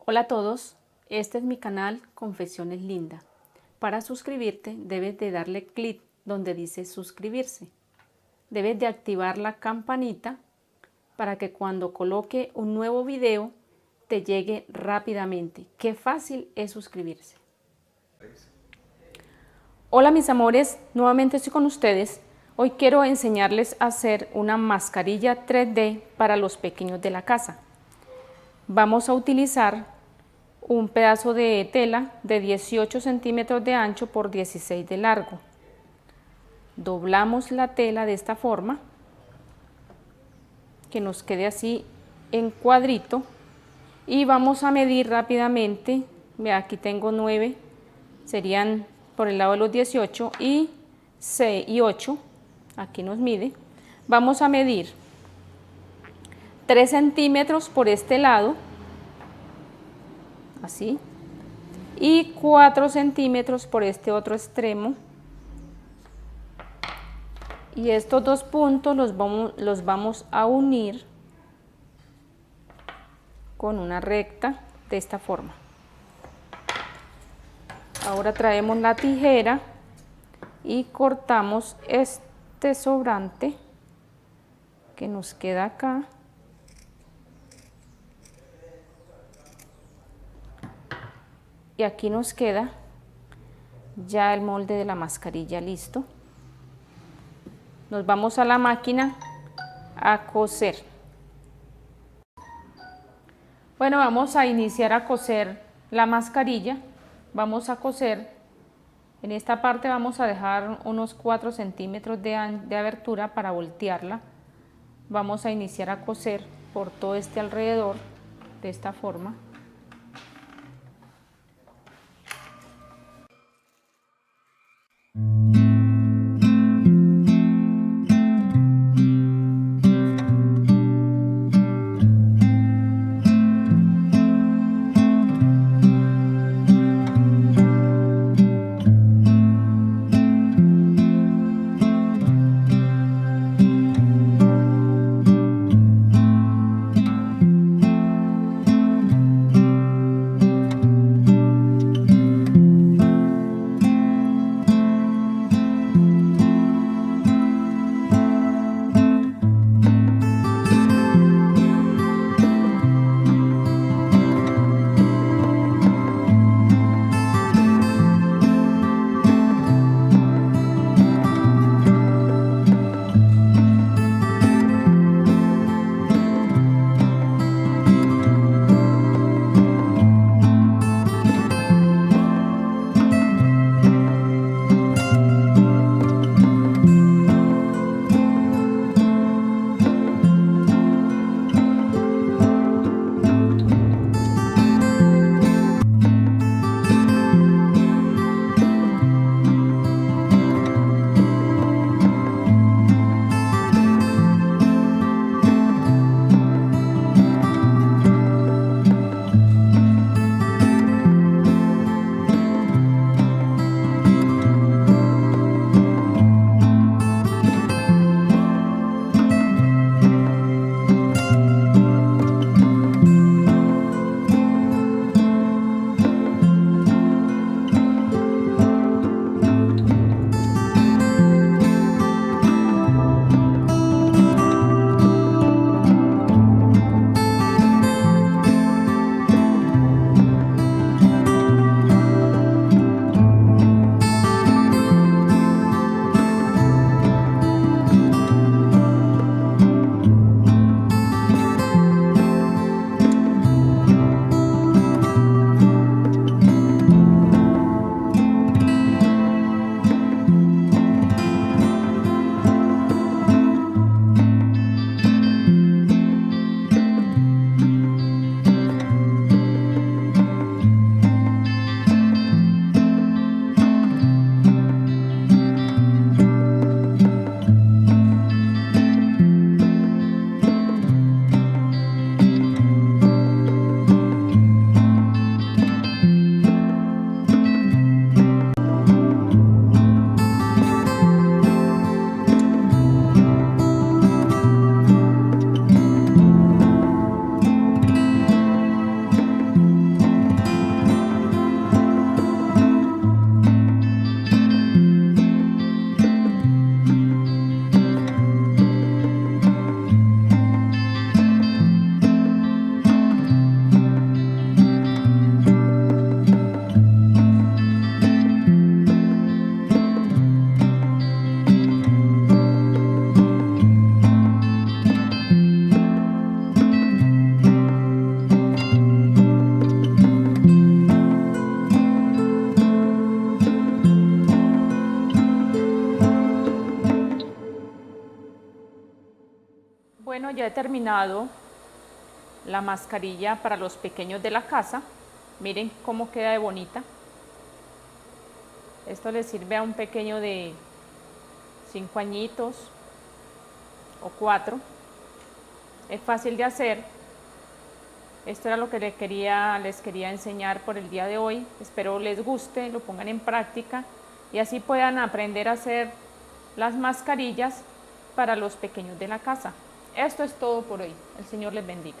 Hola a todos, este es mi canal Confesiones Linda. Para suscribirte debes de darle clic donde dice suscribirse. Debes de activar la campanita para que cuando coloque un nuevo video te llegue rápidamente. Qué fácil es suscribirse. Hola mis amores, nuevamente estoy con ustedes. Hoy quiero enseñarles a hacer una mascarilla 3D para los pequeños de la casa. Vamos a utilizar un pedazo de tela de 18 centímetros de ancho por 16 de largo. Doblamos la tela de esta forma, que nos quede así en cuadrito, y vamos a medir rápidamente. Vea, aquí tengo 9, serían por el lado de los 18 y 6 y 8, aquí nos mide. Vamos a medir 3 centímetros por este lado, así, y 4 centímetros por este otro extremo, y estos dos puntos los vamos a unir con una recta de esta forma. Ahora traemos la tijera y cortamos este sobrante que nos queda acá. Y aquí nos queda ya el molde de la mascarilla listo. Nos vamos a la máquina a coser. Bueno, vamos a iniciar a coser la mascarilla. Vamos a coser, en esta parte vamos a dejar unos 4 centímetros de abertura para voltearla. Vamos a iniciar a coser por todo este alrededor de esta forma. Bueno, ya he terminado la mascarilla para los pequeños de la casa. Miren cómo queda de bonita. Esto le sirve a un pequeño de 5 añitos o 4. Es fácil de hacer. Esto era lo que les quería enseñar por el día de hoy. Espero les guste, lo pongan en práctica y así puedan aprender a hacer las mascarillas para los pequeños de la casa. Esto es todo por hoy. El Señor les bendiga.